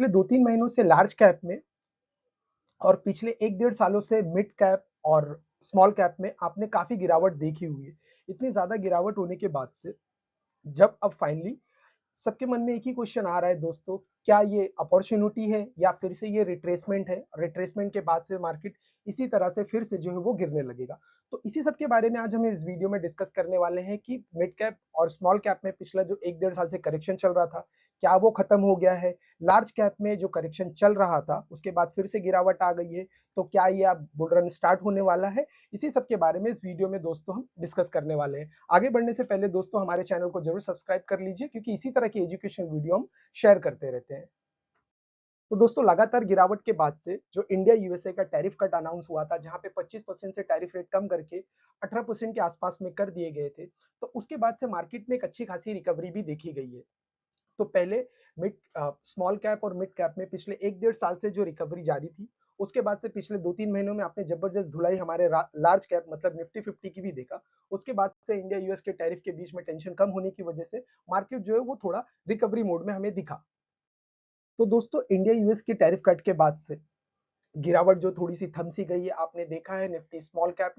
पिछले 2-3 महीनों से लार्ज कैप में और पिछले 1 डेढ़ सालों से मिड कैप और स्मॉल कैप में आपने काफ़ी गिरावट देखी हुई है। इतनी ज़्यादा गिरावट होने के बाद से जब अब फाइनली सबके मन में एक ही क्वेश्चन आ रहा है दोस्तों, क्या ये अपॉर्च्युनिटी है या फिर से ये रिट्रेसमेंट है? रिट्रेसमेंट के बाद से मार्केट इसी तरह से फिर से जो है वो गिरने लगेगा। तो इसी सब के बारे में आज हम इस वीडियो में डिस्कस करने वाले हैं कि मिड कैप और स्मॉल कैप में पिछला जो 1 डेढ़ साल से करेक्शन चल रहा था, क्या वो खत्म हो गया है? लार्ज कैप में जो करेक्शन चल रहा था, उसके बाद फिर से गिरावट आ गई है, तो क्या ये अब बुल रन स्टार्ट होने वाला है? इसी सब के बारे में इस वीडियो में दोस्तों हम डिस्कस करने वाले हैं। आगे बढ़ने से पहले दोस्तों हमारे चैनल को जरूर सब्सक्राइब कर लीजिए क्योंकि इसी तरह की एजुकेशन वीडियो हम शेयर करते रहते हैं। तो दोस्तों लगातार गिरावट के बाद से जो इंडिया यूएसए का टैरिफ कट अनाउंस हुआ था, जहां पे 25% से टैरिफ रेट कम करके 18% के आसपास में कर दिए गए थे, तो उसके बाद से मार्केट में एक अच्छी खासी रिकवरी भी देखी गई है। तो पहले मिड स्मॉल कैप और मिड कैप में पिछले 1 डेढ़ साल से जो रिकवरी जारी थी, उसके बाद से पिछले 2-3 महीनों में आपने जबरदस्त धुलाई हमारे लार्ज कैप मतलब निफ्टी 50 की भी देखा। उसके बाद से इंडिया यूएस के टैरिफ के बीच में टेंशन कम होने की वजह से मार्केट जो है वो थोड़ा रिकवरी मोड में हमें दिखा। तो दोस्तों इंडिया यूएस के टैरिफ कट के बाद से गिरावट जो थोड़ी-सी थम सी गई है, आपने देखा है Nifty small cap,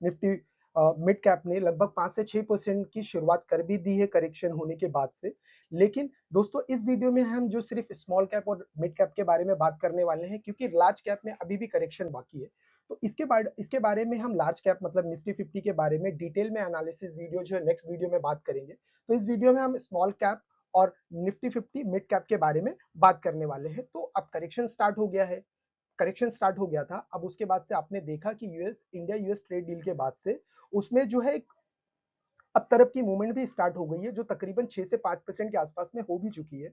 Nifty mid cap ने लगभग 5 से 6% की शुरुआत कर भी दी है करेक्शन होने के बाद से। लेकिन दोस्तों इस वीडियो में हम जो सिर्फ स्मॉल कैप और मिड कैप के बारे में बात करने वाले हैं क्योंकि लार्ज कैप में अभी भी करेक्शन बाकी है। तो इसके बारे में हम लार्ज कैप मतलब निफ्टी 50 के बारे में डिटेल में एनालिसिस वीडियो जो है नेक्स्ट वीडियो में बात करेंगे। तो इस वीडियो में हम स्मॉल कैप और निफ्टी 50 मिड कैप के बारे में बात करने वाले हैं। तो अब करेक्शन स्टार्ट हो गया है। करेक्शन स्टार्ट हो गया था। अब उसके बाद से आपने देखा कि इंडिया यूएस ट्रेड डील के बाद से उसमें जो है एक अब तरफ की मूवमेंट भी स्टार्ट हो गई है जो तकरीबन 6 से 5% के आसपास में हो भी चुकी है।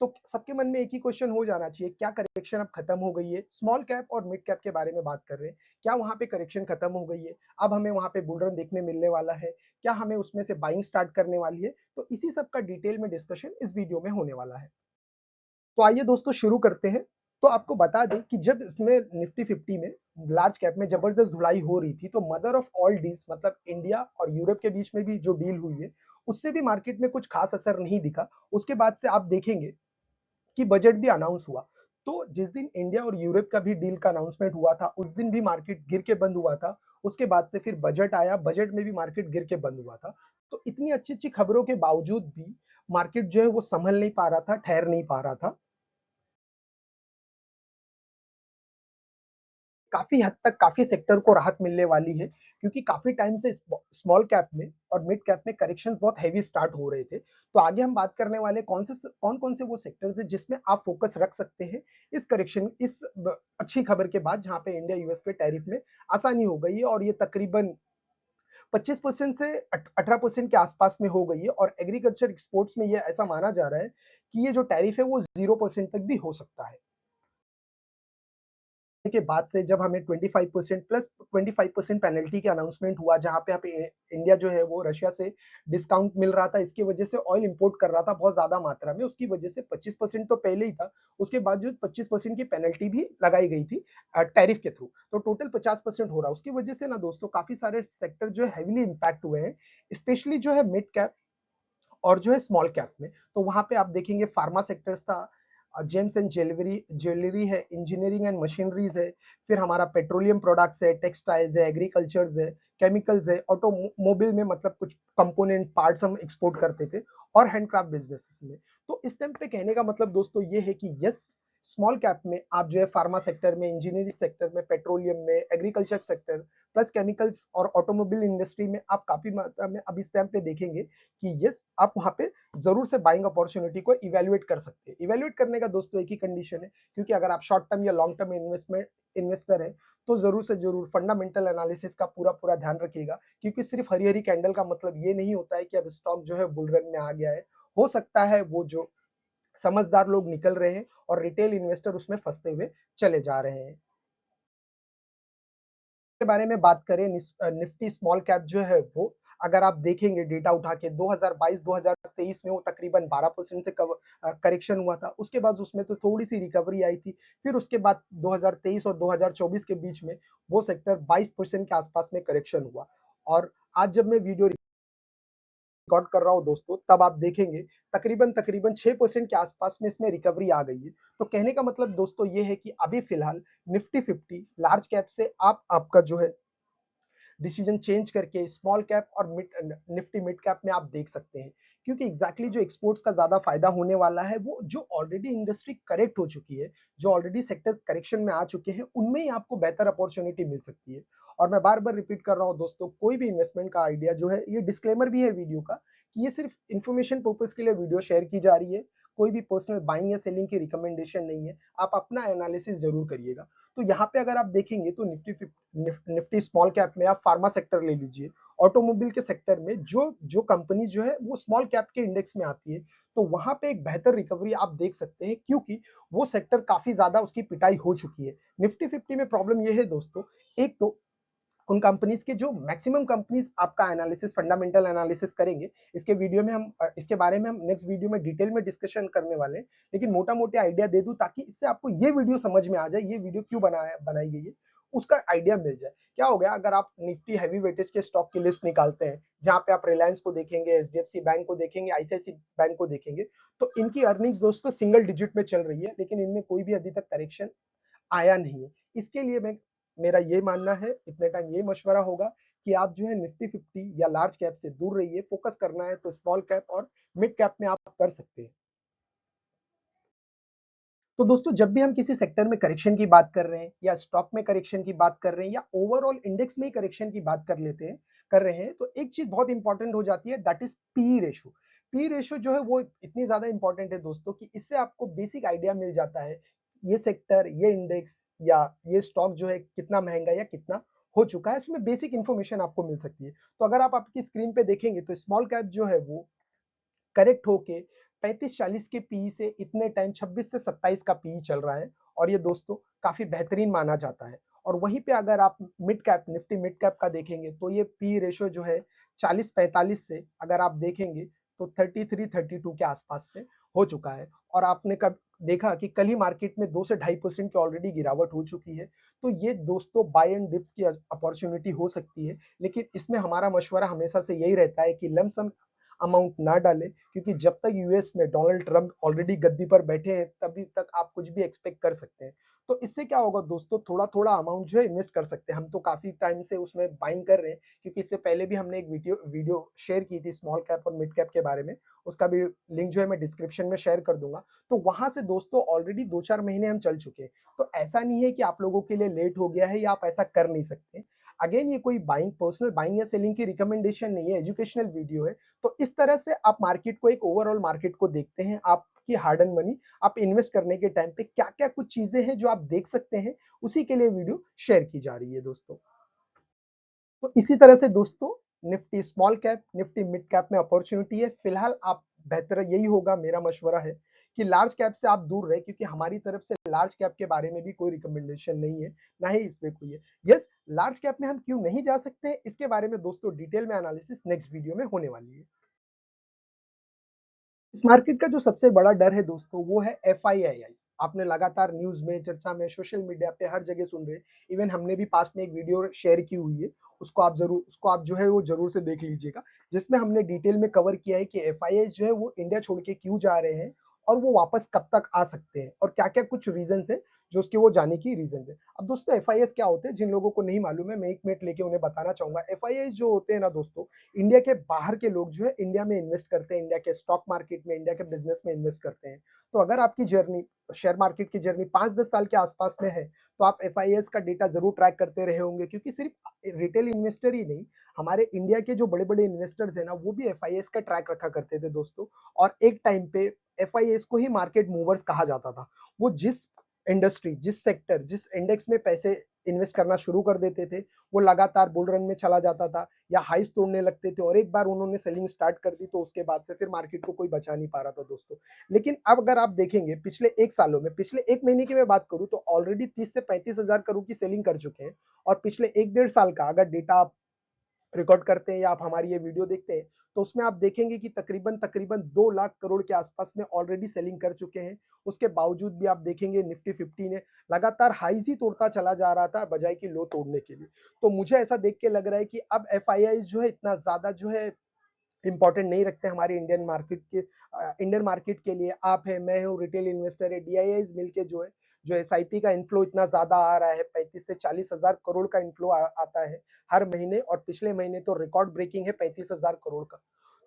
तो सबके मन में एक ही क्वेश्चन हो जाना चाहिए, क्या करेक्शन अब खत्म हो गई है? स्मॉल कैप और मिड कैप के बारे में बात कर रहे हैं। क्या वहाँ पे करेक्शन खत्म हो गई है? अब हमें वहाँ पे बुल रन देखने मिलने वाला है? क्या हमें उसमें से बाइंग स्टार्ट करने वाली है? तो इसी सब का डिटेल में डिस्कशन इस वीडियो में होने वाला है। तो आइए दोस्तों शुरू करते हैं। तो आपको बता दें कि जब इसमें निफ्टी 50 में लार्ज कैप में जबरदस्त धुलाई हो रही थी, तो मदर ऑफ ऑल डील्स मतलब इंडिया और यूरोप के बीच में भी जो डील हुई है, उससे भी मार्केट में कुछ खास असर नहीं दिखा। उसके बाद से आप देखेंगे कि बजट भी अनाउंस हुआ। तो जिस दिन इंडिया और यूरोप का भी डील का अनाउंसमेंट हुआ था, उस दिन भी मार्केट गिर के बंद हुआ था। उसके बाद से फिर बजट आया, बजट में भी मार्केट गिर के बंद हुआ था। तो इतनी अच्छी-अच्छी खबरों के बावजूद भी मार्केट जो है वो संभल नहीं पा रहा था, ठहर नहीं पा रहा था। काफ़ी हद तक काफ़ी सेक्टर को राहत मिलने वाली है क्योंकि काफ़ी टाइम से स्मॉल कैप में और मिड कैप में करेक्शंस बहुत हेवी स्टार्ट हो रहे थे। तो आगे हम बात करने वाले कौन-कौन से वो सेक्टर्स हैं जिसमें आप फोकस रख सकते हैं इस अच्छी खबर के बाद जहाँ पे इंडिया यूएस के टैरिफ में आसानी हो गई है और ये तकरीबन 25% से 18% के आसपास में हो गई है और एग्रीकल्चर एक्सपोर्ट्स में ये ऐसा माना जा रहा है कि ये जो टैरिफ है वो 0% तक भी हो सकता है। के बाद से जब हमें 25% प्लस 25% पेनल्टी के अनाउंसमेंट हुआ जहाँ पे इंडिया जो है वो रशिया से डिस्काउंट मिल रहा था इसकी वजह से ऑयल इंपोर्ट कर रहा था बहुत ज्यादा मात्रा में उसकी वजह से 25% तो पहले ही था उसके बाद जो 25% की पेनल्टी भी लगाई गई थी टैरिफ के थ्रू तो टोटल 50% हो रहा है उसकी वजह से ना दोस्तों काफी सारे सेक्टर जो है हेवीली इंपैक्ट हुए हैं स्पेशली जो है मिड कैप और जो है स्मॉल कैप में तो वहां पे आप देखेंगे फार्मा सेक्टर्स था जेम्स एंड ज्वेलरी है इंजीनियरिंग एंड मशीनरीज है फिर हमारा पेट्रोलियम प्रोडक्ट्स है टेक्सटाइल्स है एग्रीकल्चर्स है केमिकल्स है ऑटोमोबाइल में मतलब कुछ कंपोनेंट पार्ट्स हम एक्सपोर्ट करते थे और हैंडक्राफ्ट बिजनेसेस में तो इस टाइम पे कहने का मतलब दोस्तों ये है कि यस स्मॉल कैप में आप जो है फार्मा सेक्टर में इंजीनियरिंग सेक्टर में पेट्रोलियम में एग्रीकल्चर सेक्टर प्लस केमिकल्स और ऑटोमोबाइल इंडस्ट्री में आप काफी मात्रा में अब इस टाइम पे देखेंगे कि यस आप वहां पे जरूर से बाइंग अपॉर्चुनिटी को इवेल्युएट कर सकते हैं इवेल्युएट करने का दोस्तों एक ही कंडीशन है क्योंकि अगर आप शॉर्ट टर्म या लॉन्ग टर्म इन्वेस्टर है तो जरूर से जरूर फंडामेंटल एनालिसिस का पूरा पूरा ध्यान रखिएगा क्योंकि सिर्फ हरी हरी कैंडल का मतलब ये नहीं होता है कि अब स्टॉक जो है बुल रन में आ गया है हो सकता है वो जो समझदार लोग निकल रहे हैं और रिटेल इन्वेस्टर उसमें फंसते हुए चले जा रहे हैं के बारे में बात करें निफ्टी स्मॉल कैप जो है वो अगर आप देखेंगे डेटा उठा के 2022-2023 में वो तकरीबन 12% से करेक्शन हुआ था उसके बाद उसमें तो थोड़ी सी रिकवरी आई थी फिर उसके बाद 2023 और 2024 के बीच में वो सेक्टर 22% के आसपास में करेक्शन हुआ और आज जब मैं वीडियो रिकॉर्ड कर रहा हूँ दोस्तों, तब आप देखेंगे तकरीबन 6% के आसपास में इसमें रिकवरी आ गई है। तो कहने का मतलब दोस्तों ये है कि अभी फिलहाल निफ्टी 50 लार्ज कैप से आप आपका जो है डिसीजन चेंज करके स्मॉल कैप और निफ्टी मिड कैप में आप देख सकते हैं, क्योंकि एग्जैक्टली जो एक्सपोर्ट्स का ज्यादा फायदा होने वाला है वो जो ऑलरेडी इंडस्ट्री करेक्ट हो चुकी है, जो ऑलरेडी सेक्टर करेक्शन में आ चुके हैं, उनमें ही आपको बेहतर अपॉर्चुनिटी मिल सकती है। और मैं बार बार रिपीट कर रहा हूँ दोस्तों, कोई भी इन्वेस्टमेंट का आइडिया जो है, ये डिस्क्लेमर भी है वीडियो का कि ये सिर्फ इंफॉर्मेशन पर्पज के लिए वीडियो शेयर की जा रही है, कोई भी पर्सनल बाइंग या सेलिंग की रिकमेंडेशन नहीं है। आप अपना एनालिसिस जरूर करिएगा। तो यहाँ पे अगर आप देखेंगे तो निफ्टी स्मॉल कैप में आप फार्मा सेक्टर ले लीजिए, ऑटोमोबाइल के सेक्टर में जो जो कंपनी जो है वो स्मॉल कैप के इंडेक्स में आती है, तो वहां पे एक बेहतर रिकवरी आप देख सकते हैं, क्योंकि वो सेक्टर काफी ज्यादा उसकी पिटाई हो चुकी है। निफ्टी 50 में प्रॉब्लम ये है दोस्तों, एक तो उन कंपनीज के जो मैक्सिमम कंपनीज आपका एनालिसिस फंडामेंटल एनालिसिस करेंगे, इसके वीडियो में हम इसके बारे में हम नेक्स्ट वीडियो में डिटेल में डिस्कशन करने वाले हैं, लेकिन मोटा मोटे आइडिया दे दूं ताकि इससे आपको ये वीडियो समझ में आ जाए, ये वीडियो क्यों बनाई गई है, उसका आइडिया मिल जाए। क्या हो गया, अगर आप निफ्टी हैवी वेटेज के स्टॉक की लिस्ट निकालते हैं, जहां पे आप रिलायंस को देखेंगे, एचडीएफसी बैंक को देखेंगे, आईसीआईसी बैंक को देखेंगे, तो इनकी अर्निंग्स दोस्तों सिंगल डिजिट में चल रही है, लेकिन इनमें कोई भी अभी तक करेक्शन आया नहीं है। इसके लिए मैं मेरा ये मानना है, इतने टाइम ये मशवरा होगा कि आप जो है निफ्टी 50 या लार्ज कैप से दूर रहिए, फोकस करना है तो स्मॉल कैप और मिड कैप में आप कर सकते हैं। तो दोस्तों जब भी हम किसी सेक्टर में करेक्शन की बात कर रहे हैं, या स्टॉक में करेक्शन की बात कर रहे हैं, या ओवरऑल इंडेक्स में करेक्शन की बात कर रहे हैं, तो एक चीज बहुत इंपॉर्टेंट हो जाती है, that is P ratio. P ratio जो है वो इतनी ज्यादा इंपॉर्टेंट है दोस्तों कि इससे आपको बेसिक आइडिया मिल जाता है, ये सेक्टर, ये इंडेक्स या ये स्टॉक जो है कितना महंगा या कितना हो चुका है, इसमें बेसिक इंफॉर्मेशन आपको मिल सकती है। तो अगर आप आपकी स्क्रीन पे देखेंगे तो स्मॉल कैप जो है वो करेक्ट होके 35-40 के पी से इतने टाइम 26 से 27 का पी चल रहा है, और ये दोस्तों काफी बेहतरीन माना जाता है। और वहीं पे अगर आप mid cap Nifty mid cap का देखेंगे तो ये पी रेशो जो है 40-45 से अगर आप देखेंगे तो 33-32 के आसपास में हो चुका है। और आपने कब देखा कि कल ही मार्केट में 2 से 2.5% की ऑलरेडी गिरावट हो चुकी है। तो ये दोस्तों बाय एंड डिप्स की अपॉर्चुनिटी हो सकती है, लेकिन इसमें हमारा मशवरा हमेशा से यही रहता है कि लमसम अमाउंट ना डालें, क्योंकि जब तक यूएस में डोनाल्ड ट्रंप ऑलरेडी गद्दी पर बैठे हैं तभी तक आप कुछ भी एक्सपेक्ट कर सकते हैं। तो इससे क्या होगा दोस्तों, थोड़ा थोड़ा अमाउंट जो है इन्वेस्ट कर सकते हैं। हम तो काफी टाइम से उसमें बाइंग कर रहे हैं, क्योंकि इससे पहले भी हमने एक वीडियो शेयर की थी स्मॉल कैप और मिड कैप के बारे में, उसका भी लिंक जो है मैं डिस्क्रिप्शन में शेयर कर दूंगा। तो वहां से दोस्तों ऑलरेडी 2-4 महीने हम चल चुके हैं। तो ऐसा नहीं है कि आप लोगों के लिए लेट हो गया है या आप ऐसा कर नहीं सकते। अगेन ये कोई बाइंग पर्सनल बाइंग या सेलिंग की रिकमेंडेशन नहीं है, एजुकेशनल वीडियो है। तो इस तरह से आप मार्केट को, एक ओवरऑल मार्केट को देखते हैं, आपकी हार्ड एंड मनी आप इन्वेस्ट करने के टाइम पे क्या क्या कुछ चीजें हैं जो आप देख सकते हैं, उसी के लिए वीडियो शेयर की जा रही है दोस्तों। तो इसी तरह से दोस्तों Nifty small cap Nifty mid cap में अपॉर्चुनिटी है। फिलहाल आप बेहतर यही होगा, मेरा मशवरा है कि लार्ज कैप से आप दूर रहे, क्योंकि हमारी तरफ से लार्ज कैप के बारे में भी कोई रिकमेंडेशन नहीं है, ना ही इसमें कोई है। यस, लार्ज कैप में हम क्यों नहीं जा सकते, इसके बारे में दोस्तों डिटेल में एनालिसिस नेक्स्ट वीडियो में होने वाली है। इस मार्केट का जो सबसे बड़ा डर है दोस्तों वो है एफआईआई। आपने लगातार न्यूज में, चर्चा में, सोशल मीडिया पे हर जगह सुन रहे हैं। इवन हमने भी पास में एक वीडियो शेयर की हुई है, उसको आप जो है वो जरूर से देख लीजिएगा, जिसमें हमने डिटेल में कवर किया है कि एफआईआई जो है वो इंडिया छोड़ के क्यों जा रहे हैं, और वो वापस कब तक आ सकते हैं, और क्या क्या कुछ रीजन है जो उसके वो जाने की रीजन है। अब दोस्तों एफआईएस क्या होते हैं, जिन लोगों को नहीं मालूम है, मैं 1 मिनट लेके उन्हें बताना चाहूंगा। एफआईएस जो होते हैं ना दोस्तों, इंडिया के बाहर के लोग जो है इंडिया में इन्वेस्ट करते हैं, इंडिया के स्टॉक मार्केट में, इंडिया के बिजनेस में इन्वेस्ट करते हैं। तो अगर आपकी जर्नी, शेयर मार्केट की जर्नी 5-10 साल के आसपास में है, तो आप एफआईएस का डेटा जरूर ट्रैक करते रहे होंगे, क्योंकि सिर्फ रिटेल इन्वेस्टर ही नहीं, हमारे इंडिया के जो बड़े बड़े इन्वेस्टर्स है ना, वो भी एफआईएस का ट्रैक रखा करते थे दोस्तों। और एक टाइम पे एफआईएस को ही मार्केट मूवर्स कहा जाता था। वो जिस इंडस्ट्री, जिस सेक्टर, जिस इंडेक्स में पैसे इन्वेस्ट करना शुरू कर देते थे, वो लगातार बुल रन में चला जाता था या हाइस तोड़ने लगते थे, और एक बार उन्होंने सेलिंग स्टार्ट कर दी तो उसके बाद से फिर मार्केट को कोई बचा नहीं पा रहा था दोस्तों। लेकिन अब अगर आप देखेंगे पिछले 1 सालों में, पिछले 1 महीने की मैं बात करूं तो ऑलरेडी 30 से 35 हजार करोड़ की सेलिंग कर चुके हैं। और पिछले 1-1.5 साल का अगर डेटा आप रिकॉर्ड करते हैं या आप हमारी ये वीडियो देखते हैं, तो उसमें आप देखेंगे कि तकरीबन तकरीबन 2 लाख करोड़ के आसपास में ऑलरेडी सेलिंग कर चुके हैं। उसके बावजूद भी आप देखेंगे निफ्टी 50 ने लगातार हाईज ही तोड़ता चला जा रहा था, बजाय कि लो तोड़ने के लिए। तो मुझे ऐसा देख के लग रहा है कि अब एफ जो है इतना ज्यादा जो है इंपॉर्टेंट नहीं रखते हमारे इंडियन मार्केट के लिए। आप है, मैं हूँ, रिटेल इन्वेस्टर है, डीआईआईज मिलके जो एसआईपी का इन्फ्लो इतना ज्यादा आ रहा है, 35 से 40 हजार करोड़ का इन्फ्लो आता है हर महीने, और पिछले महीने तो रिकॉर्ड ब्रेकिंग है 35 हजार करोड़ का।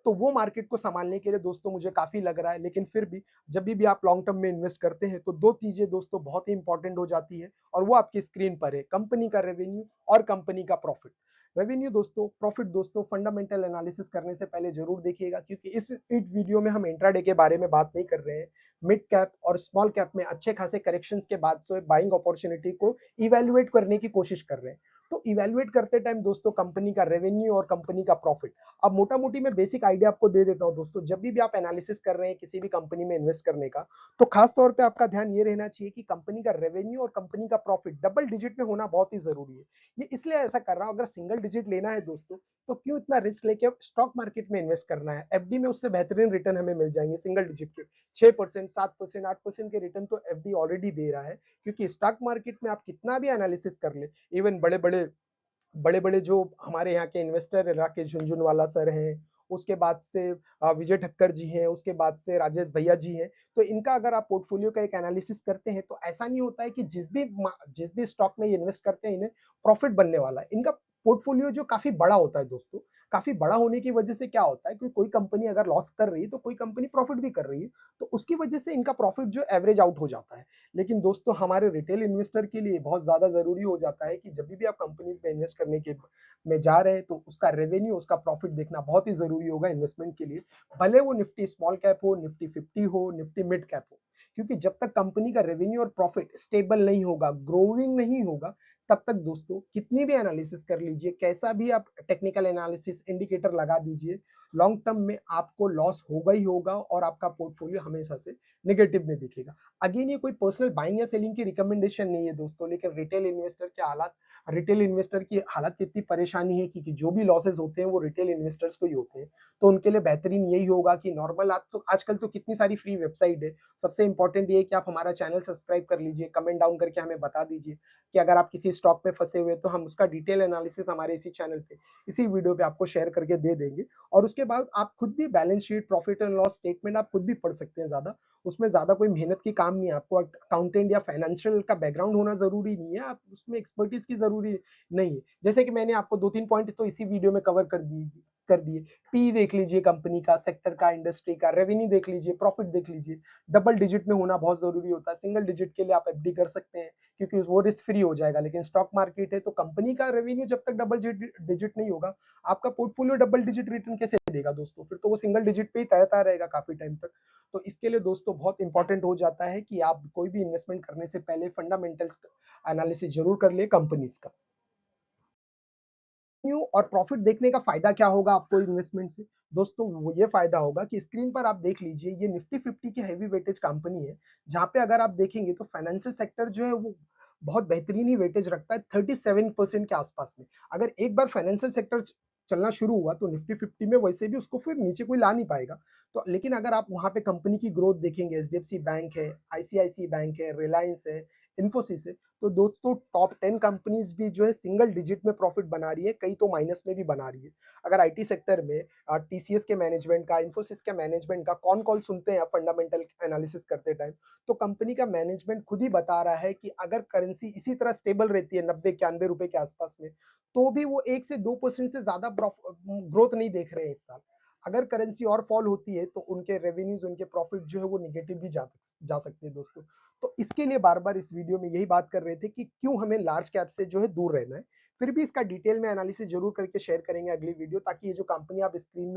तो वो मार्केट को संभालने के लिए दोस्तों मुझे काफी लग रहा है। लेकिन फिर भी जब भी आप लॉन्ग टर्म में इन्वेस्ट करते हैं तो दो चीजें दोस्तों बहुत ही इंपॉर्टेंट हो जाती है, और वो आपकी स्क्रीन पर है, कंपनी का रेवेन्यू और कंपनी का प्रॉफिट। रेवेन्यू दोस्तों, प्रॉफिट दोस्तों, फंडामेंटल एनालिसिस करने से पहले जरूर देखिएगा, क्योंकि इस वीडियो में हम इंट्राडे के बारे में बात नहीं कर रहे हैं। मिड कैप और स्मॉल कैप में अच्छे खासे करेक्शंस के बाद से बाइंग अपॉर्चुनिटी को इवैल्यूएट करने की कोशिश कर रहे हैं। तो इवैल्यूएट करते टाइम दोस्तों कंपनी का रेवेन्यू और कंपनी का प्रॉफिट, अब मोटा मोटी मैं बेसिक आइडिया आपको दे देता हूं दोस्तों। जब भी आप एनालिसिस कर रहे हैं किसी भी कंपनी में इन्वेस्ट करने का, तो खास तौर पे आपका ध्यान ये रहना चाहिए कि कंपनी का रेवेन्यू और कंपनी का प्रॉफिट डबल डिजिट में होना बहुत ही जरूरी है। ये इसलिए ऐसा कर रहा हूं, अगर सिंगल डिजिट लेना है दोस्तों, तो क्यों इतना रिस्क लेके स्टॉक मार्केट में इन्वेस्ट करना है। एफडी में उससे बेहतरीन रिटर्न हमें मिल जाएंगे सिंगल डिजिट के, 6%, 7%, 8% के रिटर्न तो एफडी ऑलरेडी दे रहा है। क्योंकि स्टॉक मार्केट में आप कितना भी एनालिसिस कर ले, इवन बड़े-बड़े जो हमारे यहाँ के इन्वेस्टर राकेश झुनझुनवाला सर हैं, उसके बाद से विजय ठक्कर जी हैं, उसके बाद से राजेश भैया जी हैं। तो इनका अगर आप पोर्टफोलियो का एक एनालिसिस करते हैं, तो ऐसा नहीं होता है कि जिस भी स्टॉक में ये इन्वेस्ट करते हैं इन्हें प्रॉफिट बनने वाला है। इनका पोर्टफोलियो जो काफी बड़ा होता है दोस्तों, काफी बड़ा होने की वजह से क्या होता है कि कोई कंपनी अगर लॉस कर रही है तो कोई कंपनी प्रॉफिट भी कर रही है, तो उसकी वजह से इनका प्रॉफिट जो एवरेज आउट हो जाता है। लेकिन दोस्तों हमारे रिटेल इन्वेस्टर के लिए बहुत ज्यादा जरूरी हो जाता है कि जब भी आप कंपनीज में इन्वेस्ट करने के में जा रहे हैं, तो उसका रेवेन्यू, उसका प्रॉफिट देखना बहुत ही जरूरी होगा इन्वेस्टमेंट के लिए। भले वो निफ्टी स्मॉल कैप हो, निफ्टी 50 हो, निफ्टी मिड कैप हो। क्योंकि जब तक कंपनी का रेवेन्यू और प्रॉफिट स्टेबल नहीं होगा, ग्रोइंग नहीं होगा, तब तक दोस्तों कितनी भी एनालिसिस कर लीजिए, कैसा भी आप टेक्निकल एनालिसिस इंडिकेटर लगा दीजिए, लॉन्ग टर्म में आपको लॉस होगा ही होगा, और आपका पोर्टफोलियो हमेशा से नेगेटिव में दिखेगा। अगेन ये कोई पर्सनल बाइंग या सेलिंग की रिकमेंडेशन नहीं है दोस्तों, लेकिन रिटेल इन्वेस्टर की हालत कितनी परेशानी है, क्योंकि जो भी लॉसेस होते हैं वो रिटेल इन्वेस्टर्स को ही होते हैं। तो उनके लिए बेहतरीन यही होगा कि नॉर्मल, आज तो आजकल तो कितनी सारी फ्री वेबसाइट है। सबसे इंपॉर्टेंट ये है कि आप हमारा चैनल सब्सक्राइब कर लीजिए, कमेंट डाउन करके हमें बता दीजिए कि अगर आप किसी स्टॉक में फंसे हुए, तो हम उसका डिटेल एनालिसिस हमारे इसी चैनल पे, इसी वीडियो पे आपको शेयर करके दे देंगे। और उसके बाद आप खुद भी balance sheet, profit and loss statement आप खुद भी पढ़ सकते हैं। ज्यादा उसमें ज्यादा कोई मेहनत की काम नहीं है, आपको अकाउंटेंट या फाइनेंशियल का बैकग्राउंड होना जरूरी नहीं है, आप उसमें एक्सपर्टीज की जरूरी नहीं है। जैसे कि मैंने आपको 2-3 पॉइंट तो इसी वीडियो में कवर कर दिए। पी देख लीजिए, कंपनी का, सेक्टर का, इंडस्ट्री का, रेवेन्यू देख लीजिए, प्रॉफिट देख लीजिए। डबल डिजिट में होना बहुत जरूरी होता है। सिंगल डिजिट के लिए आप एफडी कर सकते हैं, क्योंकि वो रिस्क फ्री हो जाएगा। लेकिन स्टॉक मार्केट है, तो कंपनी का रेवेन्यू जब तक डबल डिजिट नहीं होगा, आपका पोर्टफोलियो डबल डिजिट रिटर्न कैसे देगा दोस्तों। फिर तो वो सिंगल डिजिट पे ही तैरता रहेगा काफी टाइम तक। तो इसके लिए दोस्तों बहुत इंपॉर्टेंट हो जाता है कि आप कोई भी इन्वेस्टमेंट करने से पहले फंडामेंटल्स एनालिसिस जरूर कर ले कंपनीज का। रेवेन्यू और प्रॉफिट देखने का फायदा क्या होगा आपको इन्वेस्टमेंट से? दोस्तों वो ये फायदा होगा कि स्क्रीन पर आप देख लीजिए, ये निफ्टी 50 की हैवी वेटेज कंपनी है, जहां पे अगर आप देखेंगे तो फाइनेंशियल सेक्टर जो है वो बहुत बेहतरीन ही वेटेज रखता है, 37% के आसपास में। अगर एक बार फाइनेंशियल सेक्टर चलना शुरू हुआ, तो निफ्टी 50 में वैसे भी उसको फिर नीचे कोई ला नहीं पाएगा। तो लेकिन अगर आप वहां पे कंपनी की ग्रोथ देखेंगे, एचडीएफसी बैंक है, आईसीआईसी बैंक है, रिलायंस है, इन्फोसिस है, तो दोस्तों टॉप 10 कंपनीज भी जो है सिंगल डिजिट में प्रॉफिट बना रही है, कई तो माइनस में भी बना रही है। अगर आईटी सेक्टर में टीसीएस के मैनेजमेंट का, इन्फोसिस के मैनेजमेंट का कौन कॉल सुनते हैं फंडामेंटल एनालिसिस करते टाइम, तो कंपनी का मैनेजमेंट खुद ही बता रहा है कि अगर करेंसी इसी तरह स्टेबल रहती है 90-91 रुपए के आसपास में, तो भी वो 1 से 2% से ज्यादा ग्रोथ नहीं देख रहे हैं इस साल। अगर करेंसी और फॉल होती है, तो उनके रेवेन्यूज, उनके प्रॉफिट जो है वो निगेटिव भी जा सकते हैं दोस्तों। तो इसके लिए बार बार इस वीडियो में यही बात कर रहे थे कि क्यों हमें लार्ज कैप से जो है दूर रहना है। फिर भी इसका डिटेल में एनालिसिस जरूर करके शेयर करेंगे अगली वीडियो, ताकि ये जो कंपनी आप स्क्रीन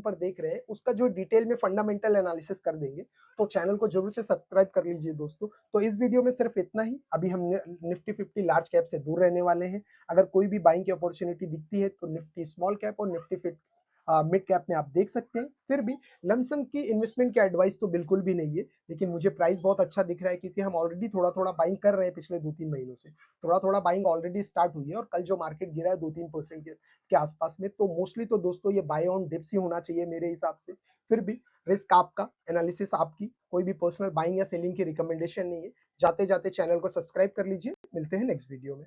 पर देख रहे हैं, उसका जो डिटेल में फंडामेंटल एनालिसिस कर देंगे। तो चैनल को जरूर से सब्सक्राइब कर लीजिए दोस्तों। तो इस वीडियो में सिर्फ इतना ही। अभी हम निफ्टी 50 लार्ज कैप से दूर रहने वाले हैं। अगर कोई भी बाइंग की अपॉर्चुनिटी दिखती है, तो निफ्टी स्मॉल कैप और निफ्टी फिफ्टी मिड कैप में आप देख सकते हैं। फिर भी लमसम की इन्वेस्टमेंट की एडवाइस तो बिल्कुल भी नहीं है, लेकिन मुझे प्राइस बहुत अच्छा दिख रहा है, क्योंकि हम ऑलरेडी थोड़ा थोड़ा बाइंग कर रहे हैं पिछले 2-3 महीनों से। थोड़ा थोड़ा बाइंग ऑलरेडी स्टार्ट हुई है, और कल जो मार्केट गिरा है 2-3% के आसपास में, तो मोस्टली तो दोस्तों ये बाय ऑन डिप्स ही होना चाहिए मेरे हिसाब से। फिर भी रिस्क आपका, एनालिसिस आपकी, कोई भी पर्सनल बाइंग या सेलिंग की रिकमेंडेशन नहीं है। जाते जाते चैनल को सब्सक्राइब कर लीजिए। मिलते हैं नेक्स्ट वीडियो में।